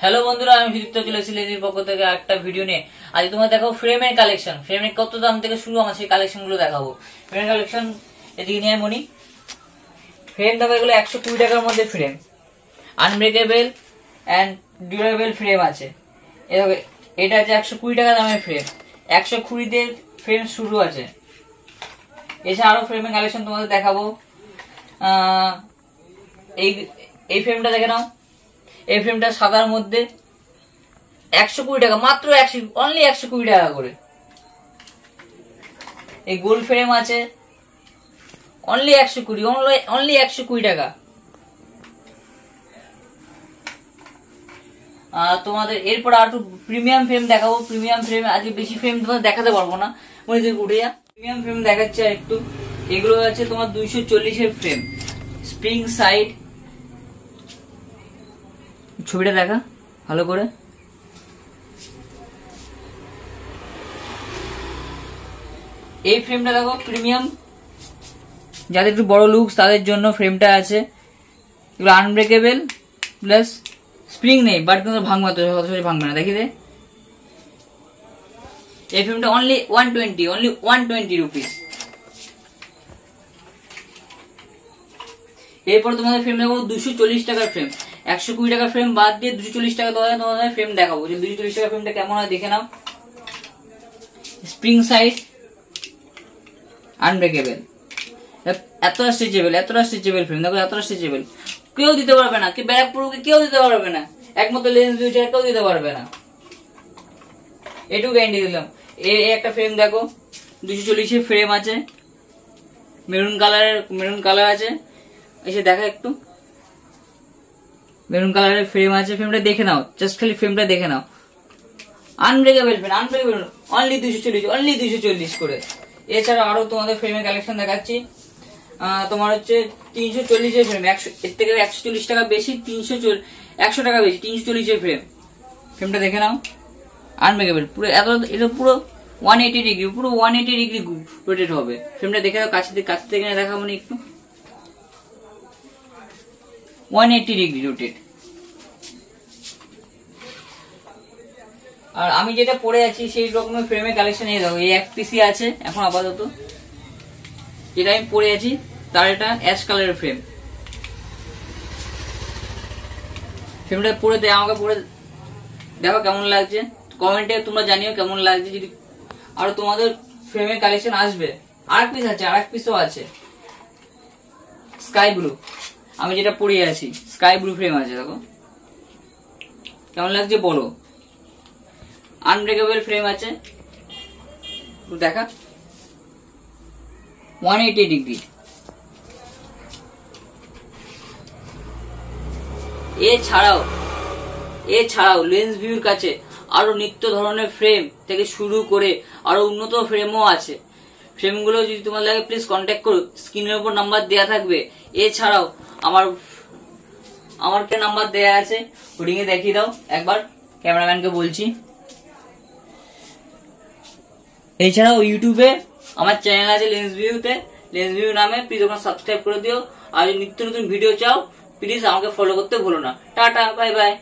Hello বন্ধুরা, আমি বিদীপ্ত চলে এসেছি লেজির পক্ষ থেকে একটা ভিডিও নিয়ে। আজ তোমাদের দেখাবো ফ্রেমের কালেকশন। ফ্রেমের কত দাম থেকে শুরু, আমার সেই কালেকশন গুলো দেখাবো। ফ্রেমের কালেকশন এদিকে নিয়ে মনি। ফ্রেম দেখো, এগুলো 120 টাকার মধ্যে frame, unbreakable and durable frame আছে। এটা আছে 120 টাকা দামের ফ্রেম, 120 ফ্রেম শুরু আছে। এছাড়া আরো ফ্রেমের কালেকশন তোমাদের দেখাবো। এই ফ্রেমটা দেখে নাও। এই ফ্রেমটা সাদার মধ্যে 120 টাকা, মাত্র অনলি 120 টাকা করে। এই গোল ফ্রেম আছে অনলি 120 টাকা। তোমাদের এরপর আর একটু প্রিমিয়াম ফ্রেম দেখাবো। প্রিমিয়াম ফ্রেম আজকে বেশি ফ্রেম তোমাদের দেখাতে পারবো না, মনে তুমি উঠে যা। প্রিমিয়াম ফ্রেম দেখাচ্ছে আর একটু। এগুলো আছে তোমার 240 ফ্রেম, স্প্রিং সাইড। ছবিটা দেখা ভালো করে। এই ফ্রেমটা দেখো প্রিমিয়াম, যাদের একটু বড় লুকস তাদের জন্য ফ্রেমটা আছে। এগুলো আনব্রেকেবল প্লাস স্প্রিং নেই, বাট কিন্তু ভাঙবে না, দেখি দে। এই ফ্রেমটা অনলি 120 রুপিস। এরপর তোমাদের ফ্রেম দেখাবো 240 টাকার ফ্রেম। 120 টাকার ফ্রেম বাদ দিয়ে 240 টাকা তোমাদের ফ্রেম দেখাবো। যে 240 টাকার ফ্রেমটা কেমন হয় দেখে নাও। স্প্রিং সাইড, আনব্রেকেবল, এতটা স্ট্রেচেবল ফ্রেম দেখো, এতটা স্ট্রেচেবল। কেউ দিতে পারবে না, ব্যারাকপুরকে কেউ দিতে পারবে না, একমাত্র লেন্স ভিউ ছাড়া কেউ দিতে পারবে না, এটুকু গ্যারান্টি দিলাম। এই একটা ফ্রেম দেখো, 240 ফ্রেম আছে, মেরুন কালার আছে। এসে দেখা একটু, মেরুন কালারের ফ্রেম আছে। ফ্রেমটা দেখে নাও, জাস্ট খালি ফ্রেমটা দেখে নাও। আনব্রেকেবল ফ্রেম, অনলি 240 করে। এছাড়া আরো তোমাদের ফ্রেমের কালেকশন দেখাচ্ছি। তোমার হচ্ছে 340 ফ্রেম, এর থেকে 140 টাকা বেশি, 100 টাকা বেশি, 340 ফ্রেম। ফ্রেমটা দেখে নাও, আনব্রেকেবল, পুরো এটা পুরো 180 ডিগ্রি, পুরো 180 ডিগ্রি রোটেট হবে। ফ্রেমটা দেখে নাও, কাছ থেকে দেখাবো না একটু। 180 ডিগ্রি রোটেট। আর আমি যেটা পরে আছি সেই রকমের ফ্রেমের কালেকশন এই দেখো। এই এক পিসি আছে এখন আপাতত, যেটা আমি পরে আছি তার এটা অ্যাশ কালারের ফ্রেম। ফ্রেমটা আমাকে পরে দেখো কেমন লাগছে, কমেন্টে তোমরা জানিও কেমন লাগছে। যদি আরো তোমাদের ফ্রেমের কালেকশন আসবে, আরেক পিসও আছে স্কাই ব্লু। আমি যেটা পরে আছি স্কাই ব্লু ফ্রেম আছে, দেখো কেমন লাগছে বলো। আনব্রেকেবল ফ্রেম আছে, দেখা 180 ডিগ্রি। এছাড়াও লেন্স ভিউর কাছে আরো নিত্য ধরনের ফ্রেম থেকে শুরু করে আরো উন্নত ফ্রেমও আছে। ফ্রেমগুলো যদি তোমার লাগে প্লিজ কন্ট্যাক্ট করো, স্ক্রিনের উপর নাম্বার দেয়া থাকবে। এছাড়াও আমার নাম্বার দেয়া আছে, হোর্ডিং এ দেখিয়ে দাও একবার, ক্যামেরাম্যানকে বলছি। এছাড়াও ইউটিউবে আমার চ্যানেল আছে লেন্স ভিউ নামে, প্লিজ ওখানে সাবস্ক্রাইব করে দিও। আর নিত্য নতুন ভিডিও চাও প্লিজ আমাকে ফলো করতে ভুলো না। Tata, bye bye.